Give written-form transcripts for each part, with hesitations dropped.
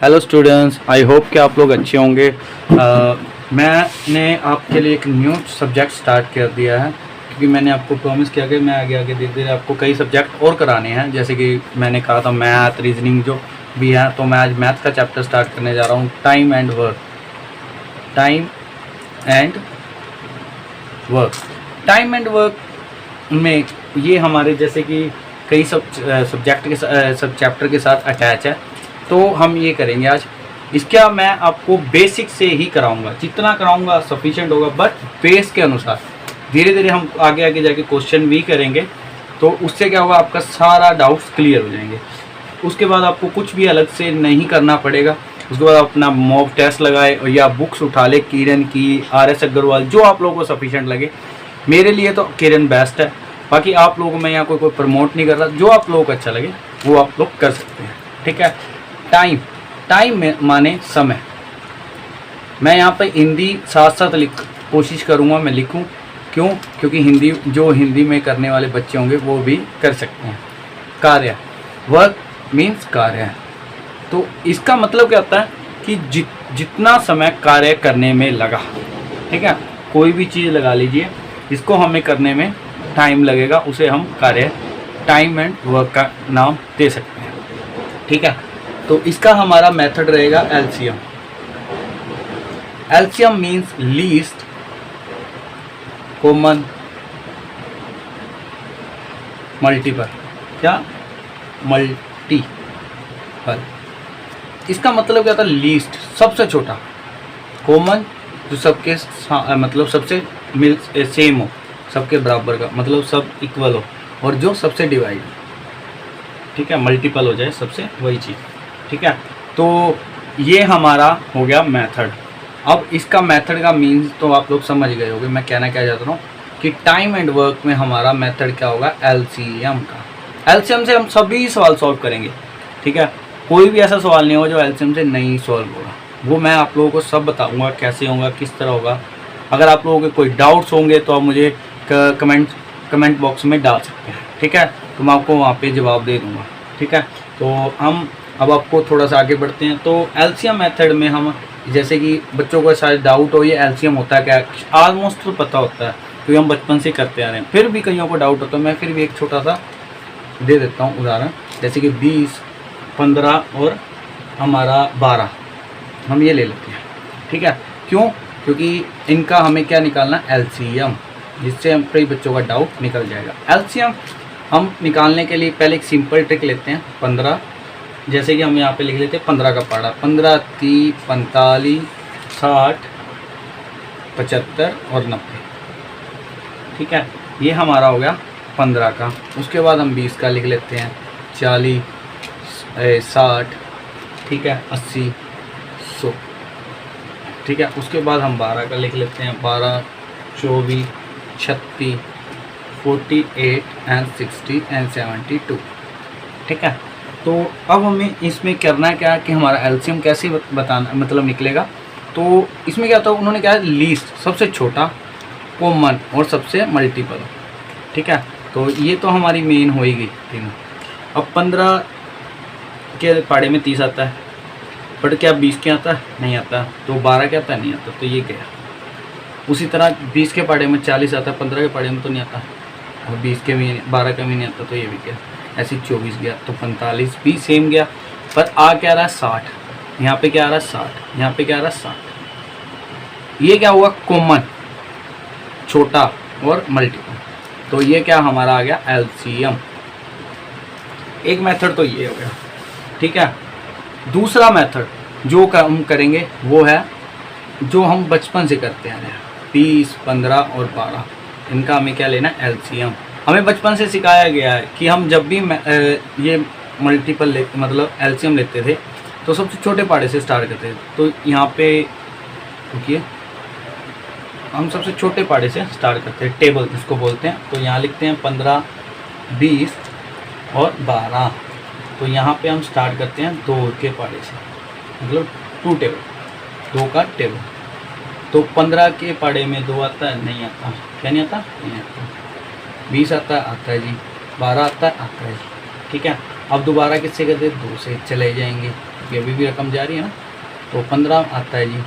Hello students, I hope कि आप लोग अच्छे होंगे। मैंने आपके लिए एक न्यू सब्जेक्ट स्टार्ट कर दिया है क्योंकि मैंने आपको प्रॉमिस किया कि मैं आगे आगे धीरे धीरे आपको कई सब्जेक्ट और कराने हैं। जैसे कि मैंने कहा था मैथ, रीजनिंग जो भी है, तो मैं आज मैथ का चैप्टर स्टार्ट करने जा रहा हूँ, time and work. Time and work time and work में ये हमारे जैसे कि कई सब्जेक्ट के सब चैप्टर के साथ अटैच है, तो हम ये करेंगे आज। इसका मैं आपको बेसिक से ही कराऊंगा, जितना कराऊंगा सफिशिएंट होगा, बट बेस के अनुसार। धीरे धीरे हम आगे आगे जाके क्वेश्चन भी करेंगे, तो उससे क्या होगा, आपका सारा डाउट्स क्लियर हो जाएंगे। उसके बाद आपको कुछ भी अलग से नहीं करना पड़ेगा। उसके बाद अपना मॉक टेस्ट लगाए या बुक्स उठा ले, किरण की, RS अग्रवाल, जो आप लोगों को सफिशिएंट लगे। मेरे लिए तो किरण बेस्ट है, बाकी आप लोगों को मैं यहाँ कोई प्रमोट नहीं कर रहा। जो आप लोगों को अच्छा लगे वो आप लोग कर सकते हैं, ठीक है। टाइम में माने समय। मैं यहाँ पे हिंदी साथ साथ कोशिश करूँगा मैं लिखूँ। क्यों? क्योंकि हिंदी में करने वाले बच्चे होंगे वो भी कर सकते हैं। कार्य, वर्क मीन्स कार्य है, तो इसका मतलब क्या होता है कि जितना समय कार्य करने में लगा, ठीक है, कोई भी चीज़ लगा लीजिए, इसको हमें करने में टाइम लगेगा, उसे हम कार्य, टाइम एंड वर्क का नाम दे सकते हैं, ठीक है। तो इसका हमारा मेथड रहेगा LCM. LCM means least common multiple. क्या? मल्टीपल। इसका मतलब क्या था? लीस्ट सबसे छोटा, कॉमन जो सबके मतलब सबसे सेम हो, सबके बराबर का, मतलब सब इक्वल हो, और जो सबसे डिवाइड, ठीक है, मल्टीपल हो जाए सबसे, वही चीज़, ठीक है। तो ये हमारा हो गया मेथड। अब इसका मेथड का मीन्स तो आप लोग समझ गए होंगे मैं कहना क्या चाहता हूँ कि टाइम एंड वर्क में हमारा मेथड क्या होगा? एलसीएम का। एलसीएम से हम सभी सवाल सॉल्व करेंगे, ठीक है। कोई भी ऐसा सवाल नहीं होगा जो एलसीएम से नहीं सॉल्व होगा। वो मैं आप लोगों को सब बताऊँगा कैसे होगा, किस तरह होगा। अगर आप लोगों के कोई डाउट्स होंगे तो आप मुझे कमेंट बॉक्स में डाल सकते हैं, ठीक है, तो मैं आपको वहाँ पे जवाब दे दूँगा, ठीक है। तो हम अब आपको थोड़ा सा आगे बढ़ते हैं। तो एलसीएम मेथड में हम, जैसे कि बच्चों को शायद डाउट हो ये एलसीएम होता है क्या, ऑलमोस्ट तो पता होता है क्योंकि हम बचपन से करते आ रहे हैं, फिर भी कईयों को डाउट होता है। मैं फिर भी एक छोटा सा दे देता हूँ उदाहरण, जैसे कि 20, 15 और हमारा 12, हम ये ले लेते हैं, ठीक है। क्यों? क्योंकि इनका हमें क्या निकालना? एलसीएम, जिससे हम कई बच्चों का डाउट निकल जाएगा। एलसीएम हम निकालने के लिए पहले एक सिंपल ट्रिक लेते हैं। 15, जैसे कि हम यहाँ पे लिख लेते हैं 15 का पहाड़ा, 15, 30, 45, 60, 75 और 90, ठीक है। ये हमारा हो गया 15 का। उसके बाद हम 20 का लिख लेते हैं, 40, 60, ठीक है, 80, 100, ठीक है। उसके बाद हम 12 का लिख लेते हैं, 12, 24, 36, 48 एंड 60 एंड 72, ठीक है। तो अब हमें इसमें करना क्या है कि हमारा एलसीएम कैसे बताना, मतलब निकलेगा। तो इसमें क्या होता है, उन्होंने क्या है, लीस्ट सबसे छोटा, कॉमन और सबसे मल्टीपल, ठीक है। तो ये तो हमारी मेन हो ही गई तीनों। अब 15 के पाड़े में 30 आता है, बट क्या 20 के आता है? नहीं आता। तो 12 के आता है? नहीं आता। तो ये गया। उसी तरह 20 के पाड़े में 40 आता है, 15 के पाड़े में तो नहीं आता, और 20 के भी 12 का भी नहीं आता, तो ये भी गया। ऐसे 24 गया, तो 45 भी सेम गया। पर आ क्या रहा है? 60। यहाँ पे क्या आ रहा है? 60। यहाँ पे क्या आ रहा है? 60। ये क्या हुआ? कॉमन, छोटा और मल्टीपल। तो ये क्या हमारा आ गया? एलसीएम। एक मेथड तो ये हो गया, ठीक है। दूसरा मेथड जो हम करेंगे वो है जो हम बचपन से करते आ रहे हैं, 20, 15 और 12, इनका हमें क्या लेना? एलसीएम। हमें बचपन से सिखाया गया है कि हम जब भी ये मल्टीपल मतलब एलसीएम लेते थे तो सबसे छोटे पाड़े से स्टार्ट करते थे। तो यहाँ पे देखिए, हम सबसे छोटे पाड़े से स्टार्ट करते हैं, टेबल जिसको बोलते हैं। तो यहाँ लिखते हैं 15, 20 और 12। तो यहाँ पे हम स्टार्ट करते हैं 2 के पाड़े से, मतलब 2 टेबल, 2 का टेबल। तो 15 के पाड़े में 2 आता है? नहीं आता। क्या नहीं आता? नहीं आता। 20 आता है? आता है जी। 12 आता है? आता है जी, ठीक है। अब दोबारा किससे करते? 2 से चले जाएंगे, ये अभी भी रकम जा रही है ना, तो 15 आता है जी,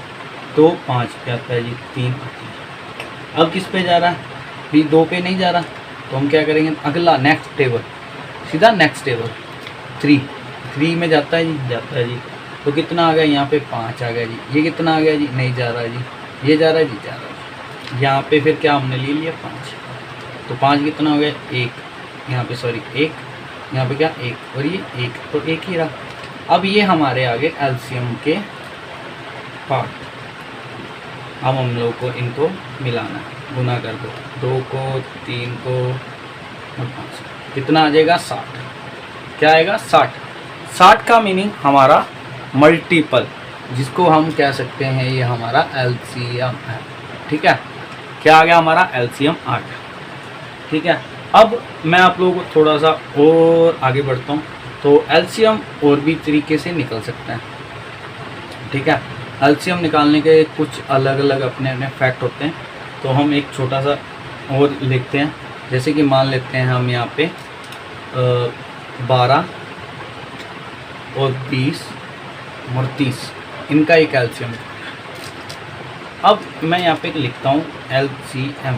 तो 5 पे आता है जी, 3 आता है। अब किस पे जा रहा है भी, 2 पे नहीं जा रहा, तो हम क्या करेंगे, अगला नेक्स्ट टेबल, सीधा नेक्स्ट टेबल 3 में जाता है जी, जाता है जी। तो कितना आ गया यहाँ पे, 5 आ गया जी। ये कितना आ गया जी, नहीं जा रहा जी, ये जा रहा है जी, जा रहा है। यहाँ पे फिर क्या हमने ले लिया 5, तो 5 कितना हो गया, 1 यहाँ पे, सॉरी 1 यहाँ पे, क्या 1 और ये 1, तो 1 ही रहा। अब ये हमारे आगे एलसीएम के पार्ट, अब हम लोग को इनको मिलाना है, गुना कर दो, 2 को 3 को और 5, कितना आ जाएगा 60। क्या आएगा 60। 60 का मीनिंग हमारा मल्टीपल, जिसको हम कह सकते हैं ये हमारा एलसीएम है। ठीक है, क्या आ गया हमारा एलसीएम 8। ठीक है, अब मैं आप लोगों को थोड़ा सा और आगे बढ़ता हूँ। तो एलसीएम और भी तरीके से निकल सकता है। ठीक है, एलसीएम निकालने के कुछ अलग अलग अपने अपने फैक्ट होते हैं। तो हम एक छोटा सा और लिखते हैं, जैसे कि मान लेते हैं हम यहाँ पे 12 और 20 और 30, इनका एक एलसीएम। अब मैं यहाँ पे लिखता हूँ एलसीएम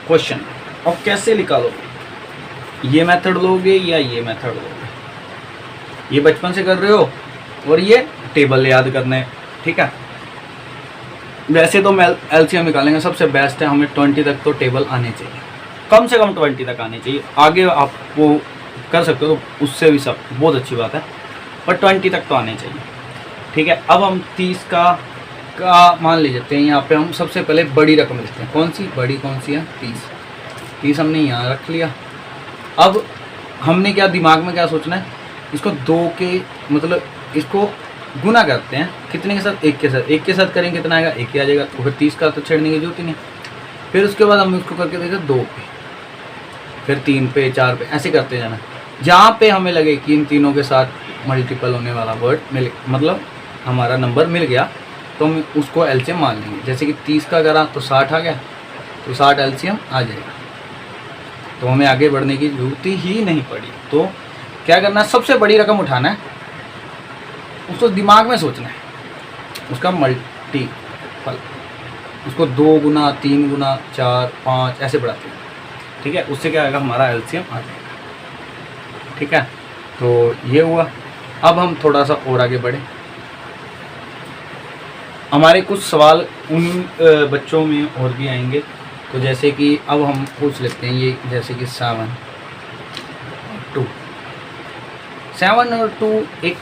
क्वेश्चन। अब कैसे निकालोगे, ये मेथड लोगे या ये मेथड लोगे, ये बचपन से कर रहे हो और ये टेबल याद करना है। ठीक है, वैसे तो मैं एलसीएम निकालेंगे, सबसे बेस्ट है हमें 20 तक तो टेबल आने चाहिए, कम से कम 20 तक आने चाहिए। आगे आप वो कर सकते हो तो उससे भी सब बहुत अच्छी बात है, पर 20 तक तो आने चाहिए। ठीक है, अब हम 30 का मान ले जाते हैं। यहाँ पे हम सबसे पहले बड़ी रकम लेते हैं, कौन सी बड़ी, कौन सी है 30 हमने यहाँ रख लिया। अब हमने क्या दिमाग में क्या सोचना है, इसको 2 के मतलब इसको गुना करते हैं, कितने के साथ, 1 के साथ। 1 के साथ करेंगे कितना आएगा, 1 ही आ जाएगा, तो फिर 30 का तो छेड़ने की जरूरत ही नहीं। फिर उसके बाद हम इसको करके देखें 2 पे, फिर 3 पे, 4 पे, ऐसे करते जाना। जहाँ पे हमें लगे कि इन तीनों के साथ मल्टीपल होने वाला वर्ड मिल, मतलब हमारा नंबर मिल गया, तो हम उसको एलसीएम मान लेंगे। जैसे कि 30 का करा तो 60 आ गया, तो 60 एलसीएम आ जाएगा, तो हमें आगे बढ़ने की जरूरत ही नहीं पड़ी। तो क्या करना है, सबसे बड़ी रकम उठाना है, उसको दिमाग में सोचना है, उसका मल्टीपल, उसको 2 गुना, 3 गुना, 4, 5 ऐसे बढ़ाते हैं। ठीक है, उससे क्या आएगा, हमारा एलसीएम आ जाएगा। ठीक है, तो ये हुआ। अब हम थोड़ा सा और आगे बढ़े, हमारे कुछ सवाल उन बच्चों में और भी आएंगे। तो जैसे कि अब हम पूछ लेते हैं, ये जैसे कि 7 और 2 एक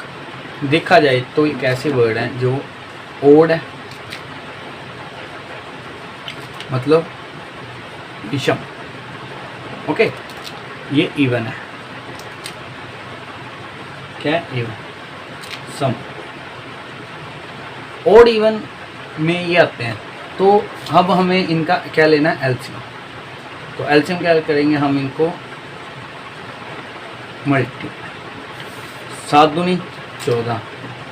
देखा जाए तो एक ऐसे वर्ड हैं जो ओड है, मतलब विषम। ओके, ये इवन है, क्या है, इवन, सम। ओड इवन में ये आते हैं। तो अब हमें इनका क्या लेना है, एलसीएम। तो एलसीएम क्या करेंगे हम, इनको मल्टी, 7 दूनी 14।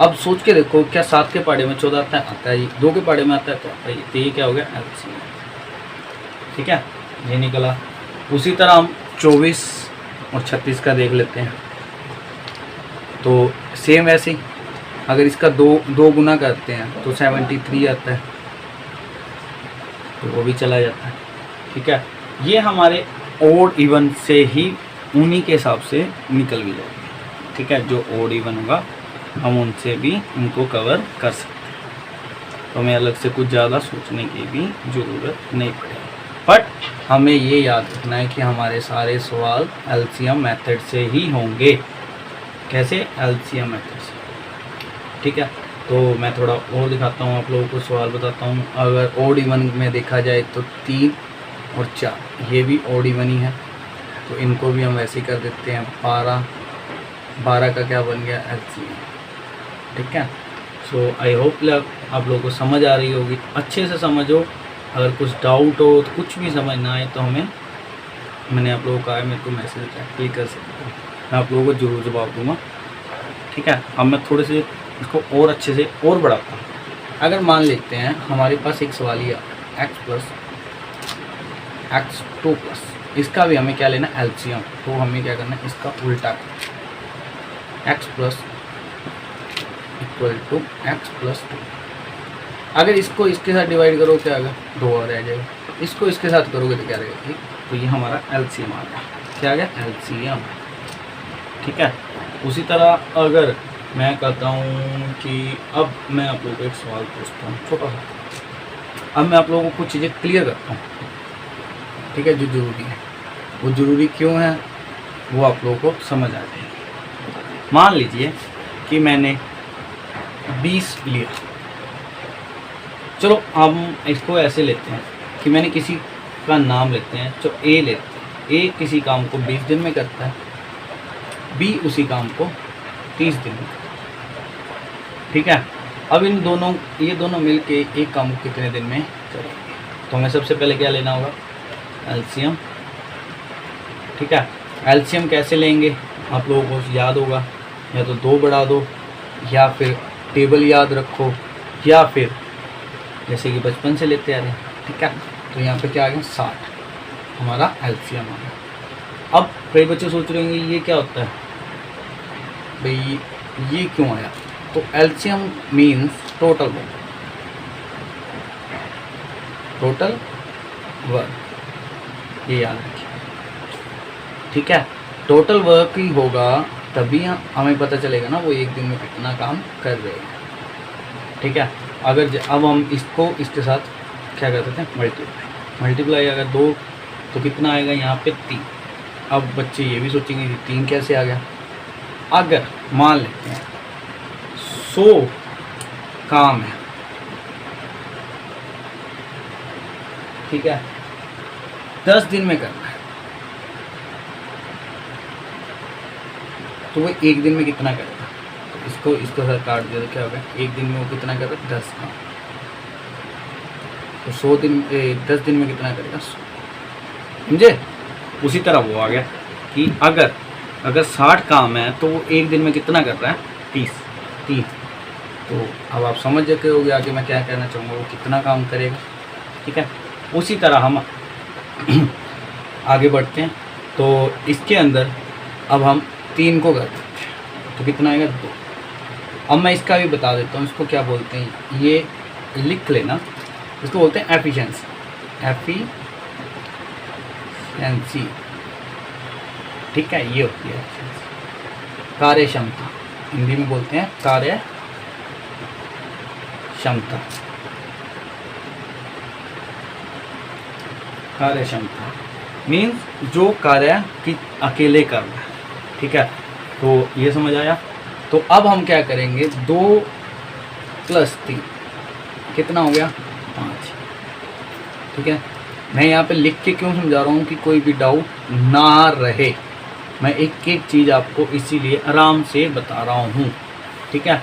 अब सोच के देखो, क्या 7 के पाड़े में 14 आता है, आता है। 2 के पाड़े में आता है तो आता है। तो ये क्या हो गया, एलसीएम। ठीक है, ये निकला। उसी तरह हम 24 और 36 का देख लेते हैं। तो सेम वैसे ही अगर इसका दो गुना करते हैं तो 73 आता है, तो वो भी चला जाता है। ठीक है, ये हमारे ओड इवन से ही उन्हीं के हिसाब से निकल भी जाएंगे। ठीक है, जो ओड इवन होगा हम उनसे भी उनको कवर कर सकते हैं, तो हमें अलग से कुछ ज़्यादा सोचने की भी ज़रूरत नहीं पड़ेगी। बट हमें ये याद रखना है कि हमारे सारे सवाल एलसीएम मेथड से ही होंगे। कैसे, एलसीएम मेथड से। ठीक है, तो मैं थोड़ा और दिखाता हूँ आप लोगों को, सवाल बताता हूँ। अगर ओड इवन में देखा जाए तो 3 और 4 ये भी ओड इवन ही है, तो इनको भी हम वैसे ही कर देते हैं। 12 का क्या बन गया, एलसीएम। ठीक है, सो आई होप आप लोगों को समझ आ रही होगी, अच्छे से समझो। अगर कुछ डाउट हो तो कुछ भी समझ ना आए तो हमें, मैंने आप लोगों को कहा मेरे को मैसेज क्लिक कर सकते हो, मैं आप लोगों को जरूर जवाब दूँगा। ठीक है, अब मैं थोड़े से इसको और अच्छे से और बढ़ाता हूँ। अगर मान लेते हैं हमारे पास एक सवाल ये x + x2+, इसका भी हमें क्या लेना, एलसीएम। तो हमें क्या करना है, इसका उल्टा x + equal to x plus 2। अगर इसको इसके साथ डिवाइड करो क्या आएगा, 2 और रह जाएगा। इसको इसके साथ करोगे तो क्या रहेगा, 1। तो ये हमारा एलसीएम आ गया। क्या आ गया, एलसीएम। ठीक है। उसी तरह अगर मैं कहता हूँ कि अब मैं आप लोगों को एक सवाल पूछता हूँ छोटा सा। अब मैं आप लोगों को कुछ चीज़ें क्लियर करता हूँ, ठीक है, जो ज़रूरी है। वो ज़रूरी क्यों है वो आप लोगों को समझ आ जाएगी। मान लीजिए कि मैंने 20 लिया। चलो हम इसको ऐसे लेते हैं कि मैंने किसी का नाम लेते हैं, जो ए लेते हैं। ए किसी काम को 20 दिन में करता है, बी उसी काम को 30 दिन में। ठीक है। अब इन दोनों, ये दोनों मिलके एक काम को कितने दिन में करेंगे। तो हमें सबसे पहले क्या लेना होगा, एलसीएम। ठीक है। एलसीएम कैसे लेंगे आप लोगों को याद होगा, या तो 2 बढ़ा दो, या फिर टेबल याद रखो, या फिर जैसे कि बचपन से लेते आ रहे हैं। ठीक है। तो यहाँ पे क्या आ गया, 60 हमारा एलसीएम आ गया। अब कई बच्चे सोच रहे होंगे ये क्या होता है भाई, ये क्यों आया। तो LCM means total work, total work, ये याद रखिए। ठीक है। टोटल वर्क ही होगा तभी हमें पता चलेगा ना वो एक दिन में कितना काम कर रहे हैं। ठीक है। अगर अब हम इसको इसके साथ क्या करते थे, मल्टीप्लाई अगर 2 तो कितना आएगा यहाँ पे 3। अब बच्चे ये भी सोचेंगे कि 3 कैसे आ गया। अगर मान लेते हैं 100 काम है, ठीक है, 10 दिन में करना है, तो वो एक दिन में कितना करेगा। तो इसको सर काट दिया तो क्या होगा, एक दिन में वो कितना करेगा, 10 काम। तो 10 दिन में कितना करेगा, 100। समझे। उसी तरह वो आ गया कि अगर 60 काम है तो वो एक दिन में कितना कर रहा है, 30। तो अब आप समझ जाते होगे आगे मैं क्या कहना चाहूँगा, वो कितना काम करेगा। ठीक है। उसी तरह हम आगे बढ़ते हैं। तो इसके अंदर अब हम 3 को कर देते हैं तो कितना आएगा, 2। अब मैं इसका भी बता देता हूँ, इसको क्या बोलते हैं, ये लिख लेना। इसको बोलते हैं एफिशिएंसी, एफिशिएंसी। ठीक है। ये होती है कार्य क्षमता, हिंदी में बोलते हैं कार्य क्षमता। कार्य क्षमता मीन्स जो कार्य कि अकेले करना है। ठीक है। तो ये समझ आया। तो अब हम क्या करेंगे, 2 + 3 कितना हो गया, 5। ठीक है। मैं यहाँ पे लिख के क्यों समझा रहा हूँ कि कोई भी डाउट ना रहे। मैं एक एक चीज़ आपको इसीलिए आराम से बता रहा हूँ। ठीक है।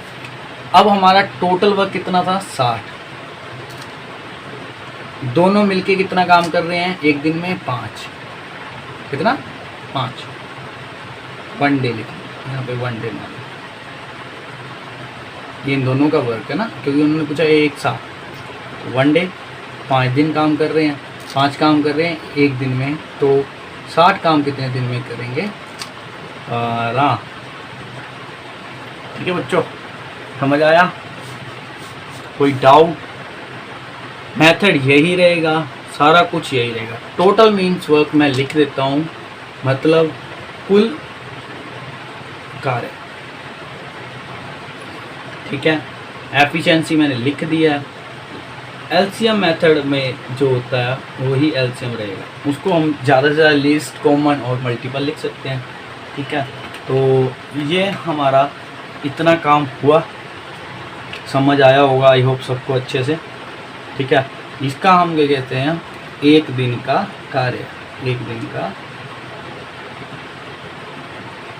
अब हमारा टोटल वर्क कितना था, 60। दोनों मिलके कितना काम कर रहे हैं एक दिन में, 5। कितना, 5। 1 डे लिखिए यहाँ पे, 1 डे मान, ये इन दोनों का वर्क है ना, क्योंकि उन्होंने पूछा एक साथ। तो 1 डे, 5 दिन काम कर रहे हैं, 5 काम कर रहे हैं एक दिन में। तो 60 काम कितने दिन में करेंगे, 12। ठीक है बच्चों, समझ आया। कोई डाउट, मेथड यही रहेगा, सारा कुछ यही रहेगा। टोटल मीन्स वर्क मैं लिख देता हूँ, मतलब कुल कार्य। ठीक है। एफिशिएंसी मैंने लिख दिया है। एलसीएम मेथड में जो होता है वही एलसीएम रहेगा, उसको हम ज़्यादा से ज़्यादा लीस्ट, कॉमन और मल्टीपल लिख सकते हैं। ठीक है। तो ये हमारा इतना काम हुआ, समझ आया होगा आई होप सबको अच्छे से। ठीक है। इसका हम क्या कहते हैं, एक दिन का कार्य, एक दिन का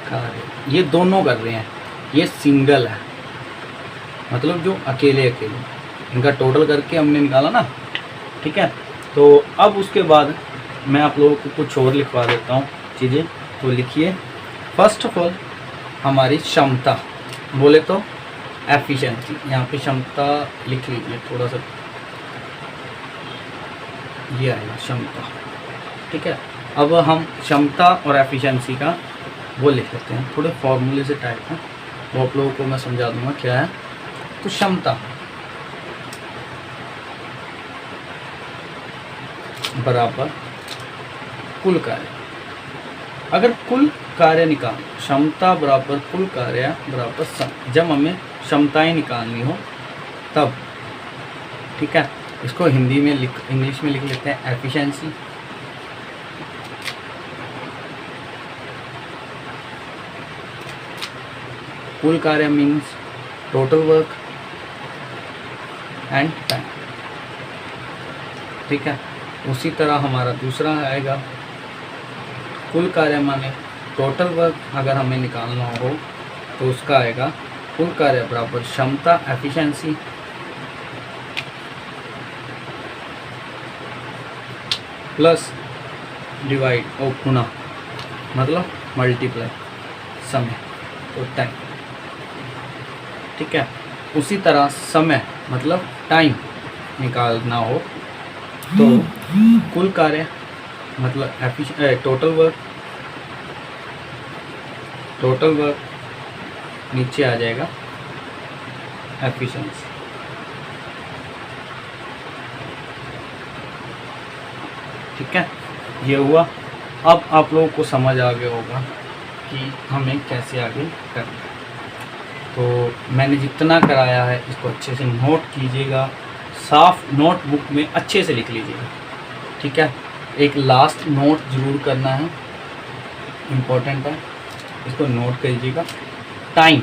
कार्य। ये दोनों कर रहे हैं, ये सिंगल है, मतलब जो अकेले इनका टोटल करके हमने निकाला ना। ठीक है। तो अब उसके बाद मैं आप लोगों को कुछ और लिखवा देता हूँ चीज़ें। तो लिखिए, फर्स्ट ऑफ ऑल हमारी क्षमता बोले तो एफिशिएंसी, यहाँ पे क्षमता लिख लीजिए थोड़ा सा, ये आएगा क्षमता। ठीक है। अब हम क्षमता और एफिशिएंसी का वो लिख लेते हैं, थोड़े फॉर्मूले से टाइप है, वो आप लोगों को मैं समझा दूंगा क्या है। तो क्षमता बराबर कुल कार्य। अगर कुल कार्य निकाल, क्षमता बराबर कुल कार्य बराबर समय, जब हमें क्षमताएं निकालनी हो तब, ठीक है। इसको हिंदी में इंग्लिश में लिख लेते हैं एफिशिएंसी। कुल कार्य means total work and time, ठीक है। उसी तरह हमारा दूसरा आएगा कुल कार्य माने टोटल वर्क, अगर हमें निकालना हो तो उसका आएगा कुल कार्य बराबर क्षमता एफिशिएंसी प्लस डिवाइड और गुणा मतलब मल्टीप्लाई समय तो टाइम, ठीक है। उसी तरह समय मतलब टाइम निकालना हो तो कुल कार्य मतलब टोटल वर्क नीचे आ जाएगा एफिशिएंसी, ठीक है। ये हुआ। अब आप लोगों को समझ आ गया होगा कि हमें कैसे आगे करना है। तो मैंने जितना कराया है इसको अच्छे से नोट कीजिएगा, साफ नोटबुक में अच्छे से लिख लीजिएगा, ठीक है। एक लास्ट नोट ज़रूर करना है, इम्पोर्टेंट है, इसको नोट कीजिएगा। Time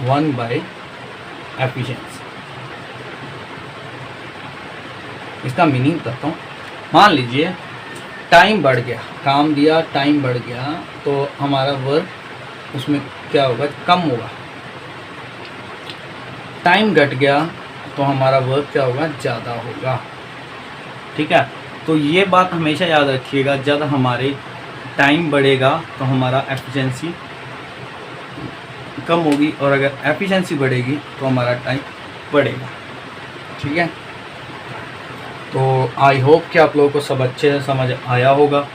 1/, efficiency. इसका मीनिंग बताता हूँ। मान लीजिए टाइम बढ़ गया, काम दिया, टाइम बढ़ गया तो हमारा वर्क उसमें क्या होगा, कम होगा। टाइम घट गया तो हमारा वर्क क्या होगा, ज़्यादा होगा, ठीक है। तो ये बात हमेशा याद रखिएगा, जब हमारे टाइम बढ़ेगा तो हमारा एफिशिएंसी कम होगी, और अगर एफिशिएंसी बढ़ेगी तो हमारा टाइम बढ़ेगा, ठीक है। तो आई होप कि आप लोगों को सब अच्छे से समझ आया होगा।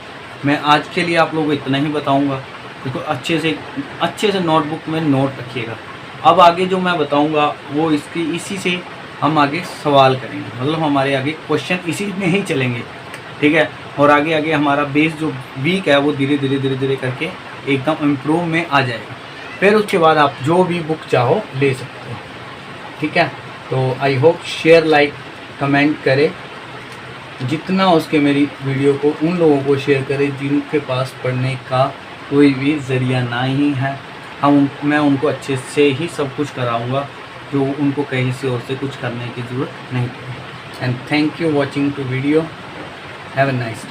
मैं आज के लिए आप लोगों को इतना ही बताऊंगा, इसको अच्छे से नोटबुक में नोट रखिएगा। अब आगे जो मैं बताऊंगा वो इसी से हम आगे सवाल करेंगे, मतलब हमारे आगे क्वेश्चन इसी में ही चलेंगे, ठीक है। और आगे आगे हमारा बेस जो वीक है वो धीरे धीरे करके एकदम इम्प्रूव में आ जाएगा। फिर उसके बाद आप जो भी बुक चाहो ले सकते हो, ठीक है। तो I hope share, like, comment करें, जितना उसके मेरी वीडियो को उन लोगों को शेयर करें जिनके पास पढ़ने का कोई भी ज़रिया नहीं है। मैं उनको अच्छे से ही सब कुछ कराऊंगा, जो उनको कहीं से और से कुछ करने की ज़रूरत नहीं पड़ेगी। And thank you watching to video. Have a nice day.